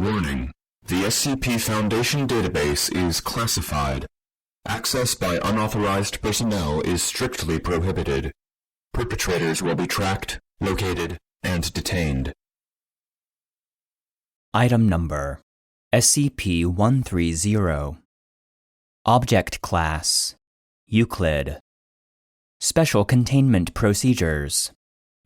Warning: the SCP Foundation database is classified. Access by unauthorized personnel is strictly prohibited. Perpetrators will be tracked, located, and detained. Item Number: SCP-130. Object Class: Euclid. Special Containment Procedures: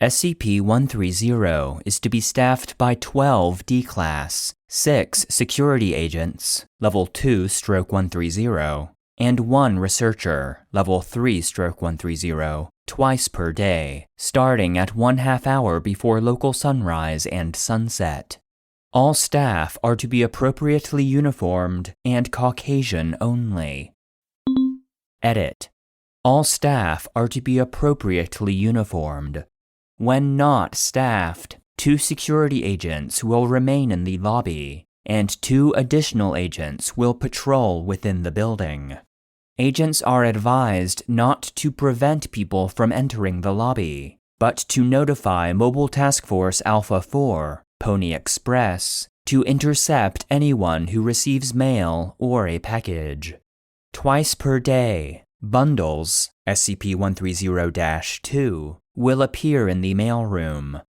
SCP-130 is to be staffed by 12 D-Class, 6 Security Agents, Level 2/130, and 1 Researcher, Level 3/130, twice per day, starting at 1/2 hour before local sunrise and sunset. All staff are to be appropriately uniformed and Caucasian only. Edit: all staff are to be appropriately uniformed. When not staffed, 2 security agents will remain in the lobby, and 2 additional agents will patrol within the building. Agents are advised not to prevent people from entering the lobby, but to notify Mobile Task Force Alpha 4, Pony Express, to intercept anyone who receives mail or a package. Twice per day, bundles, SCP-130-2, will appear in the mailroom.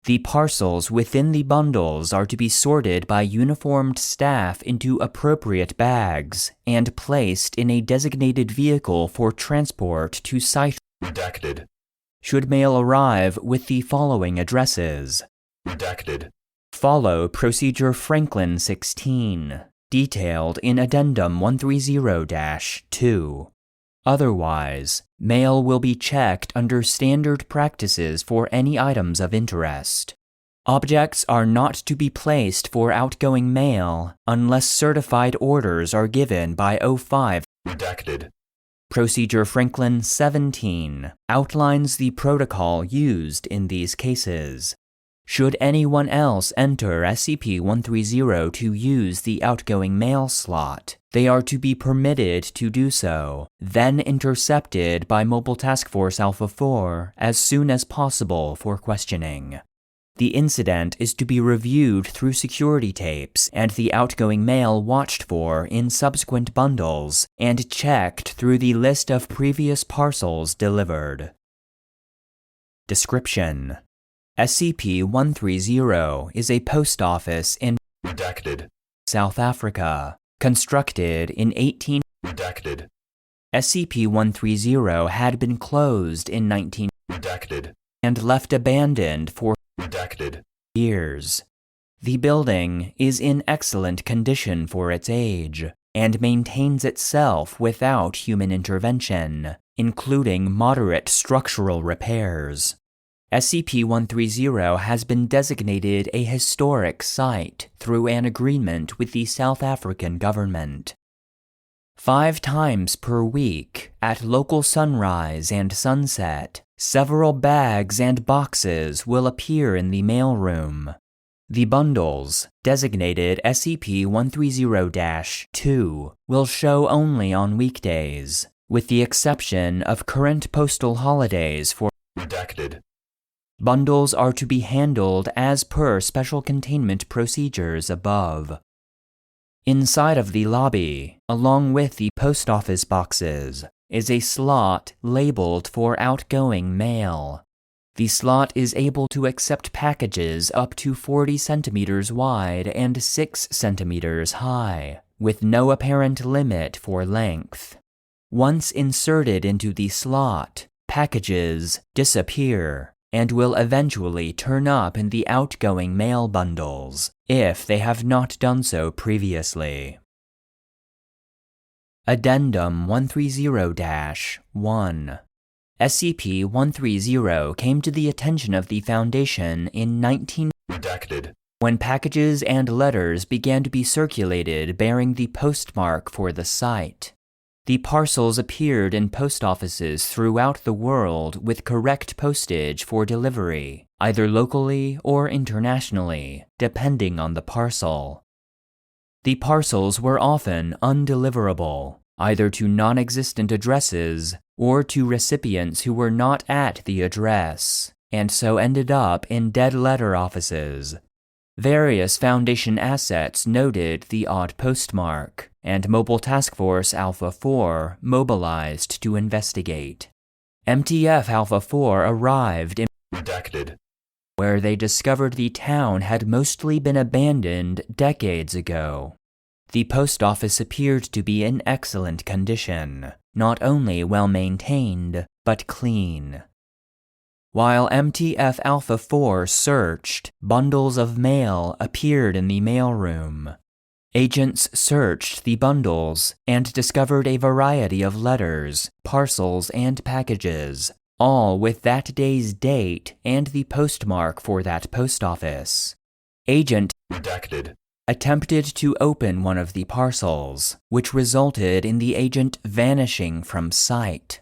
The parcels within the bundles are to be sorted by uniformed staff into appropriate bags and placed in a designated vehicle for transport to site. Redacted. Should mail arrive with the following addresses. Redacted. Follow Procedure Franklin 16, detailed in Addendum 130-2. Otherwise, mail will be checked under standard practices for any items of interest. Objects are not to be placed for outgoing mail unless certified orders are given by O5. Redacted. Procedure Franklin 17 outlines the protocol used in these cases. Should anyone else enter SCP-130 to use the outgoing mail slot, they are to be permitted to do so, then intercepted by Mobile Task Force Alpha 4 as soon as possible for questioning. The incident is to be reviewed through security tapes and the outgoing mail watched for in subsequent bundles and checked through the list of previous parcels delivered. Description: SCP-130 is a post office in Redacted. South Africa, constructed in 18. Redacted. SCP-130 had been closed in 19 Redacted. and left abandoned for Redacted. years. The building is in excellent condition for its age and maintains itself without human intervention, including moderate structural repairs. SCP-130 has been designated a historic site through an agreement with the South African government. 5 times per week, at local sunrise and sunset, several bags and boxes will appear in the mailroom. The bundles, designated SCP-130-2, will show only on weekdays, with the exception of current postal holidays for Redacted. Bundles are to be handled as per special containment procedures above. Inside of the lobby, along with the post office boxes, is a slot labeled for outgoing mail. The slot is able to accept packages up to 40 centimeters wide and 6 centimeters high, with no apparent limit for length. Once inserted into the slot, packages disappear and will eventually turn up in the outgoing mail bundles, if they have not done so previously. Addendum 130-1. SCP-130 came to the attention of the Foundation in Redacted. when packages and letters began to be circulated bearing the postmark for the site. The parcels appeared in post offices throughout the world with correct postage for delivery, either locally or internationally, depending on the parcel. The parcels were often undeliverable, either to non-existent addresses or to recipients who were not at the address, and so ended up in dead letter offices. Various Foundation assets noted the odd postmark, and Mobile Task Force Alpha-4 mobilized to investigate. MTF Alpha-4 arrived in Redacted. where they discovered the town had mostly been abandoned decades ago. The post office appeared to be in excellent condition, not only well-maintained, but clean. While MTF Alpha-4 searched, bundles of mail appeared in the mailroom. Agents searched the bundles and discovered a variety of letters, parcels, and packages, all with that day's date and the postmark for that post office. Agent Redacted. attempted to open one of the parcels, which resulted in the agent vanishing from sight.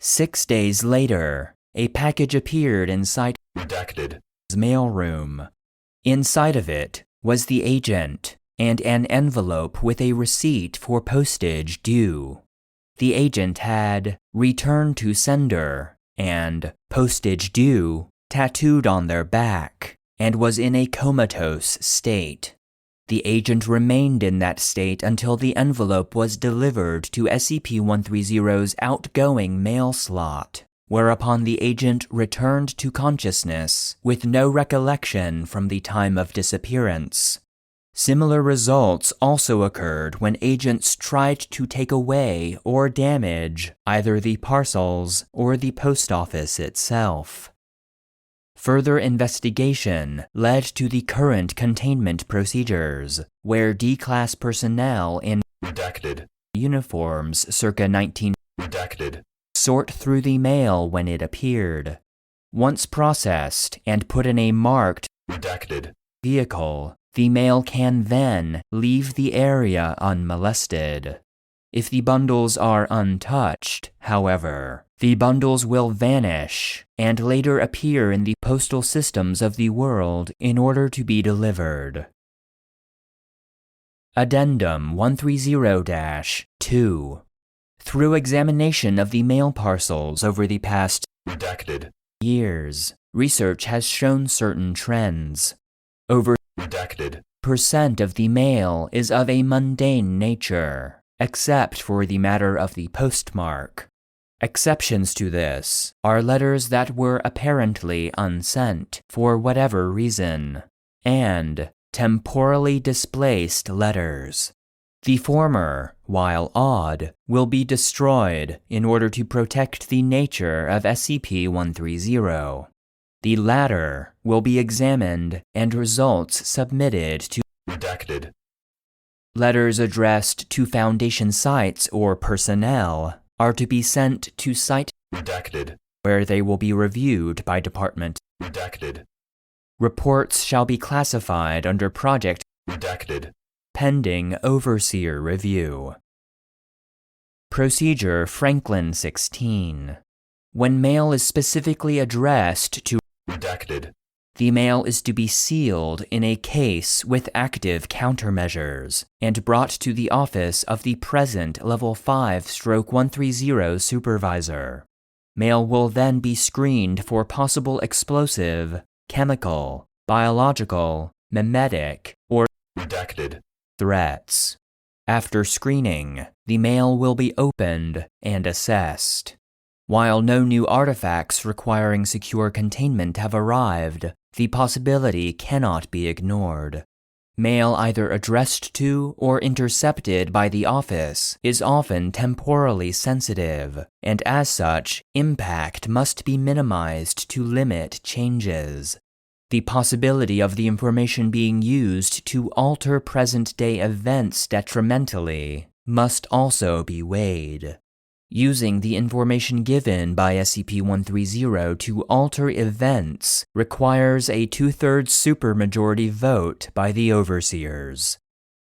6 days later, a package appeared inside Redacted. his mailroom. Inside of it was the agent and an envelope with a receipt for postage due. The agent had "Return to Sender" and "Postage Due" tattooed on their back and was in a comatose state. The agent remained in that state until the envelope was delivered to SCP-130's outgoing mail slot, whereupon the agent returned to consciousness with no recollection from the time of disappearance. Similar results also occurred when agents tried to take away or damage either the parcels or the post office itself. Further investigation led to the current containment procedures, where D-Class personnel in Redacted. uniforms circa 19 Redacted. sort through the mail when it appeared. Once processed and put in a marked Redacted. vehicle, the mail can then leave the area unmolested. If the bundles are untouched, however, the bundles will vanish and later appear in the postal systems of the world in order to be delivered. Addendum 130-2. Through examination of the mail parcels over the past Redacted. years, research has shown certain trends. Over Redacted. % of the mail is of a mundane nature, except for the matter of the postmark. Exceptions to this are letters that were apparently unsent for whatever reason, and temporally displaced letters. The former, while odd, will be destroyed in order to protect the nature of SCP-130. The latter will be examined and results submitted to Redacted. letters addressed to Foundation sites or personnel are to be sent to site Redacted. where they will be reviewed by Department. Redacted. Reports shall be classified under Project Redacted. pending Overseer review. Procedure Franklin 16. When mail is specifically addressed to Redacted. the mail is to be sealed in a case with active countermeasures and brought to the office of the present Level 5/130 supervisor. Mail will then be screened for possible explosive, chemical, biological, memetic, or Redacted. threats. After screening, the mail will be opened and assessed. While no new artifacts requiring secure containment have arrived, the possibility cannot be ignored. Mail either addressed to or intercepted by the office is often temporally sensitive, and as such, impact must be minimized to limit changes. The possibility of the information being used to alter present-day events detrimentally must also be weighed. Using the information given by SCP-130 to alter events requires a 2/3 supermajority vote by the Overseers.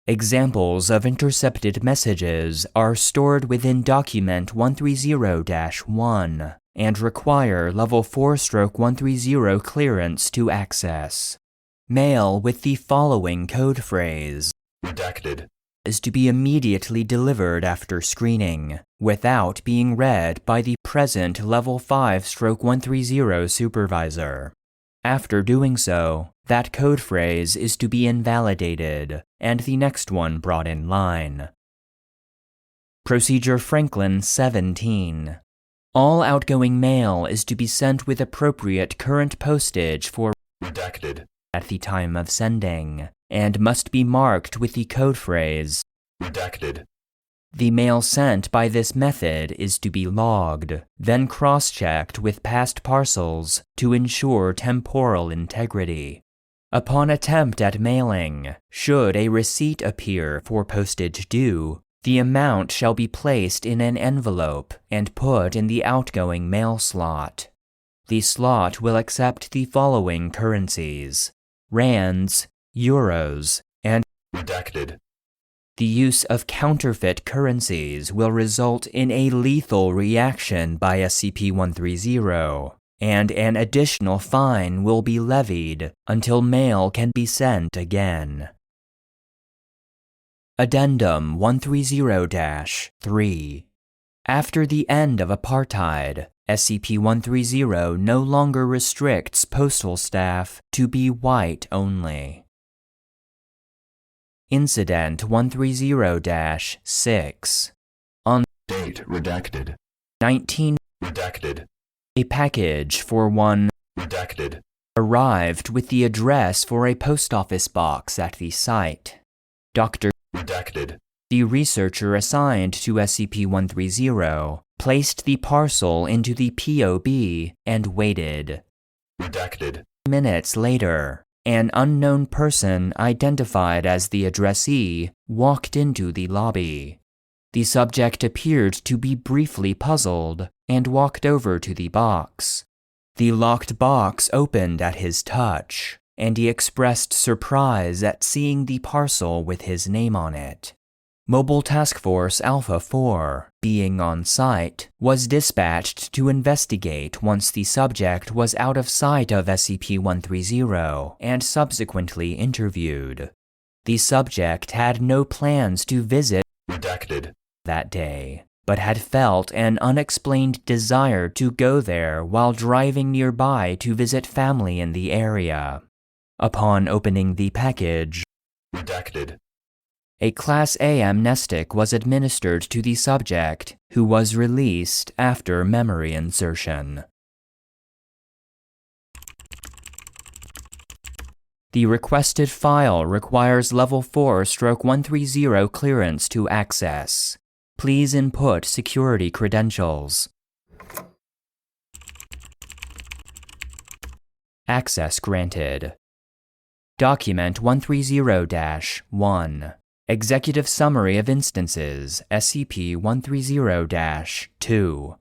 Examples of intercepted messages are stored within Document 130-1 and require Level 4/130 clearance to access. Mail with the following code phrase Redacted. is to be immediately delivered after screening, without being read by the present Level 5/130 supervisor. After doing so, that code phrase is to be invalidated, and the next one brought in line. Procedure Franklin 17. All outgoing mail is to be sent with appropriate current postage for redacted at the time of sending, and must be marked with the code phrase redacted. The mail sent by this method is to be logged, then cross-checked with past parcels to ensure temporal integrity. Upon attempt at mailing, should a receipt appear for postage due, the amount shall be placed in an envelope and put in the outgoing mail slot. The slot will accept the following currencies: rands, euros, and redacted. The use of counterfeit currencies will result in a lethal reaction by SCP-130, and an additional fine will be levied until mail can be sent again. Addendum 130-3. After the end of apartheid, SCP-130 no longer restricts postal staff to be white only. Incident 130-6. On Date redacted. 19 Redacted. a package for one Redacted. arrived with the address for a post office box at the site. Dr. Redacted. The researcher assigned to SCP-130 placed the parcel into the POB and waited. Redacted. Minutes later, an unknown person identified as the addressee walked into the lobby. The subject appeared to be briefly puzzled and walked over to the box. The locked box opened at his touch, and he expressed surprise at seeing the parcel with his name on it. Mobile Task Force Alpha 4, being on site, was dispatched to investigate once the subject was out of sight of SCP-130 and subsequently interviewed. The subject had no plans to visit Redacted. that day, but had felt an unexplained desire to go there while driving nearby to visit family in the area. Upon opening the package, Redacted. a Class A amnestic was administered to the subject, who was released after memory insertion. The requested file requires Level 4/130 clearance to access. Please input security credentials. Access granted. Document 130-1. Executive Summary of Instances, SCP-130-2.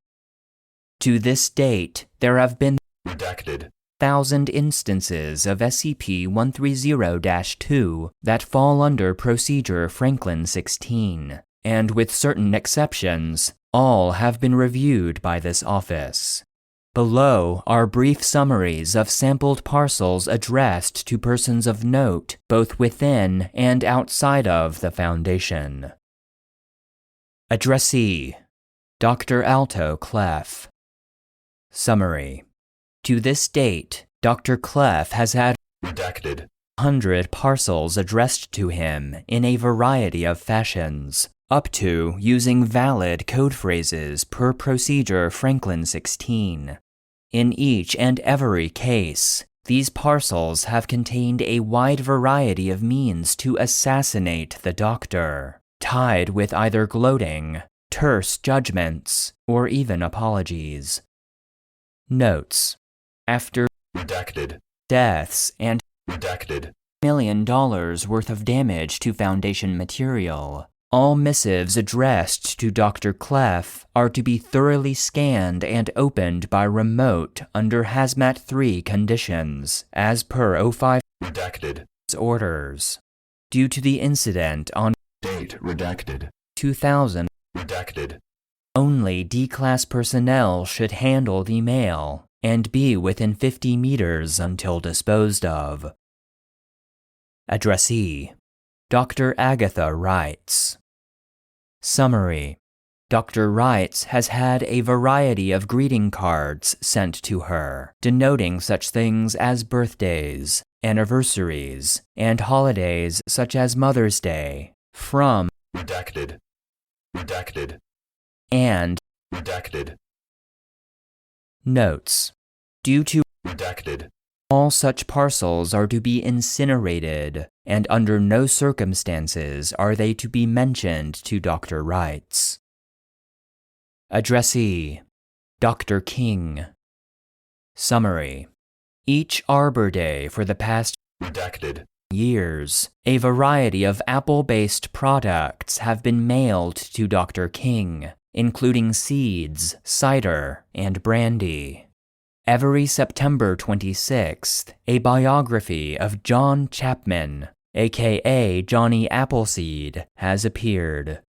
To this date, there have been Redacted. 1,000 instances of SCP-130-2 that fall under Procedure Franklin 16, and with certain exceptions, all have been reviewed by this office. Below are brief summaries of sampled parcels addressed to persons of note both within and outside of the Foundation. Addressee: Dr. Alto Clef. Summary: to this date, Dr. Clef has had Redacted. 100 parcels addressed to him in a variety of fashions, up to using valid code phrases per Procedure Franklin 16. In each and every case, these parcels have contained a wide variety of means to assassinate the doctor, tied with either gloating, terse judgments, or even apologies. Notes: after Redacted. deaths and Redacted. $1 million worth of damage to Foundation material, all missives addressed to Dr. Clef are to be thoroughly scanned and opened by remote under Hazmat 3 conditions, as per 05's Redacted. orders. Due to the incident on Date redacted. 2000, Redacted. only D-Class personnel should handle the mail and be within 50 meters until disposed of. Addressee: Dr. Agatha Wrights. Summary: Dr. Wrights has had a variety of greeting cards sent to her, denoting such things as birthdays, anniversaries, and holidays such as Mother's Day from redacted, redacted, and redacted, notes. Due to redacted, all such parcels are to be incinerated, and under no circumstances are they to be mentioned to Dr. Wrights. Addressee: Dr. King. Summary: each Arbor Day for the past redacted, years, a variety of Apple-based products have been mailed to Dr. King, including seeds, cider, and brandy. Every September 26th, a biography of John Chapman, aka Johnny Appleseed, has appeared.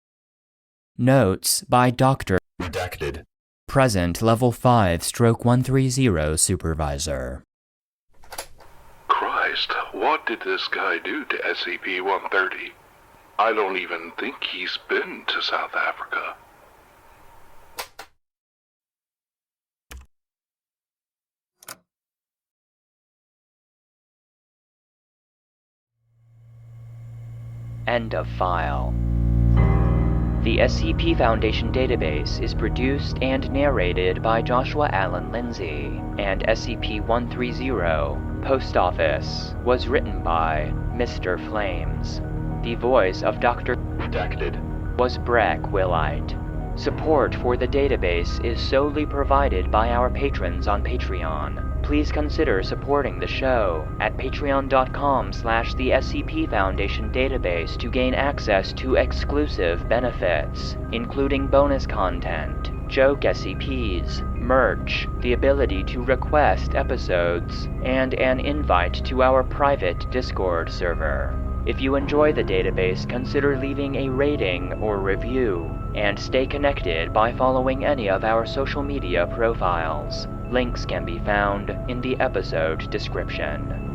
Notes by Dr. redacted, Present Level 5/130 Supervisor. Christ, what did this guy do to SCP-130? I don't even think he's been to South Africa. End of file. The SCP Foundation database is produced and narrated by Joshua Alan Lindsay, and SCP-130, Post Office, was written by MisterFlames. The voice of Dr. redacted, was Breck Wilhite. Support for the database is solely provided by our patrons on Patreon. Please consider supporting the show at patreon.com/the SCP Foundation database to gain access to exclusive benefits, including bonus content, joke SCPs, merch, the ability to request episodes, and an invite to our private Discord server. If you enjoy the database, consider leaving a rating or review, and stay connected by following any of our social media profiles. Links can be found in the episode description.